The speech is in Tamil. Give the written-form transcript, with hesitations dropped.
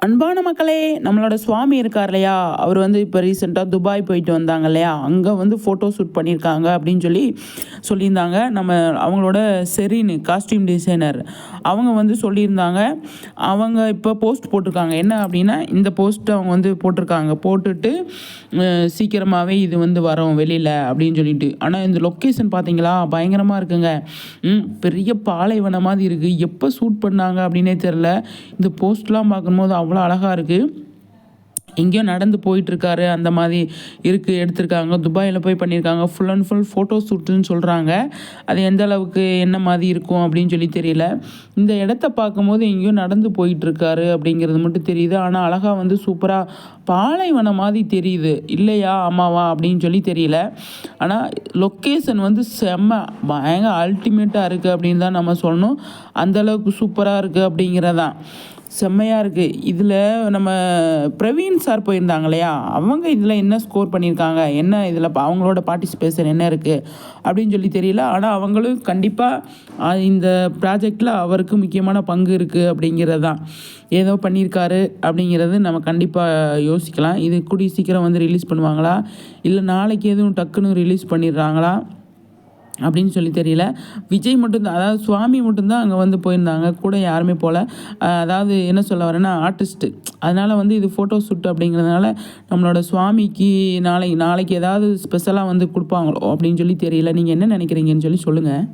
அன்பான மக்களே, நம்மளோட சுவாமி இருக்கார் இல்லையா, அவர் வந்து இப்போ ரீசெண்டாக துபாய் போயிட்டு வந்தாங்க இல்லையா, அங்கே வந்து ஃபோட்டோ ஷூட் பண்ணியிருக்காங்க அப்படின்னு சொல்லியிருந்தாங்க. அவங்களோட செரீனு காஸ்டியூம் டிசைனர் அவங்க வந்து சொல்லியிருந்தாங்க. அவங்க இப்போ போஸ்ட் போட்டிருக்காங்க. என்ன அப்படின்னா, இந்த போஸ்ட் அவங்க வந்து போட்டிருக்காங்க. போட்டுட்டு சீக்கிரமாகவே இது வந்து வரும் வெளியில் அப்படின்னு சொல்லிட்டு. ஆனால் இந்த லொக்கேஷன் பார்த்தீங்களா, பயங்கரமாக இருக்குங்க. பெரிய பாலைவனம் மாதிரி இருக்குது. எப்போ ஷூட் பண்ணாங்க அப்படின்னே தெரில. இந்த போஸ்ட்லாம் பார்க்கும்போது அவ்வளோ அழகாக இருக்குது. எங்கேயோ நடந்து போயிட்டுருக்காரு அந்த மாதிரி இருக்குது, எடுத்திருக்காங்க. துபாயில் போய் பண்ணியிருக்காங்க. ஃபுல் அண்ட் ஃபுல் ஃபோட்டோ ஷூட்டுன்னு சொல்கிறாங்க. அது எந்த அளவுக்கு என்ன மாதிரி இருக்கும் அப்படின்னு சொல்லி தெரியல. இந்த இடத்த பார்க்கும்போது எங்கேயோ நடந்து போயிட்டுருக்காரு அப்படிங்கிறது மட்டும் தெரியுது. ஆனால் அழகாக வந்து சூப்பராக பாலைவனம் மாதிரி தெரியுது. இல்லையா ஆமாவா அப்படின்னு சொல்லி தெரியல. ஆனால் லொக்கேஷன் வந்து செம்ம பயங்கர அல்டிமேட்டாக இருக்குது அப்படின்னு தான் நம்ம சொல்லணும். அந்தளவுக்கு சூப்பராக இருக்குது அப்படிங்கிறதான் செம்மையாக இருக்குது. இதில் நம்ம பிரவீன் சார் போயிருந்தாங்க இல்லையா, அவங்க இதில் என்ன ஸ்கோர் பண்ணியிருக்காங்க, என்ன இதில் அவங்களோட பார்ட்டிசிபேஷன் என்ன இருக்குது அப்படின்னு சொல்லி தெரியல. ஆனால் அவங்களும் கண்டிப்பாக இந்த ப்ராஜெக்டில் அவருக்கு முக்கியமான பங்கு இருக்குது அப்படிங்கிறது தான். ஏதோ பண்ணியிருக்காரு அப்படிங்கிறது நம்ம கண்டிப்பாக யோசிக்கலாம். இது கூடிய சீக்கிரம் வந்து ரிலீஸ் பண்ணுவாங்களா, இல்லை நாளைக்கு எதுவும் டக்குன்னு ரிலீஸ் பண்ணிடுறாங்களா அப்படின்னு சொல்லி தெரியல. விஜய் மட்டும்தான், அதாவது சுவாமி மட்டும்தான் அங்கே வந்து போயிருந்தாங்க. கூட யாருமே போகல. அதாவது என்ன சொல்ல வரேன்னா, ஆர்டிஸ்ட்டு. அதனால் வந்து இது ஃபோட்டோ ஷூட் அப்படிங்கிறதுனால நம்மளோட சுவாமிக்கு நாளைக்கு ஏதாவது ஸ்பெஷலாக வந்து கொடுப்பாங்களோ அப்படின்னு சொல்லி தெரியல. நீங்கள் என்ன நினைக்கிறீங்கன்னு சொல்லி சொல்லுங்கள்.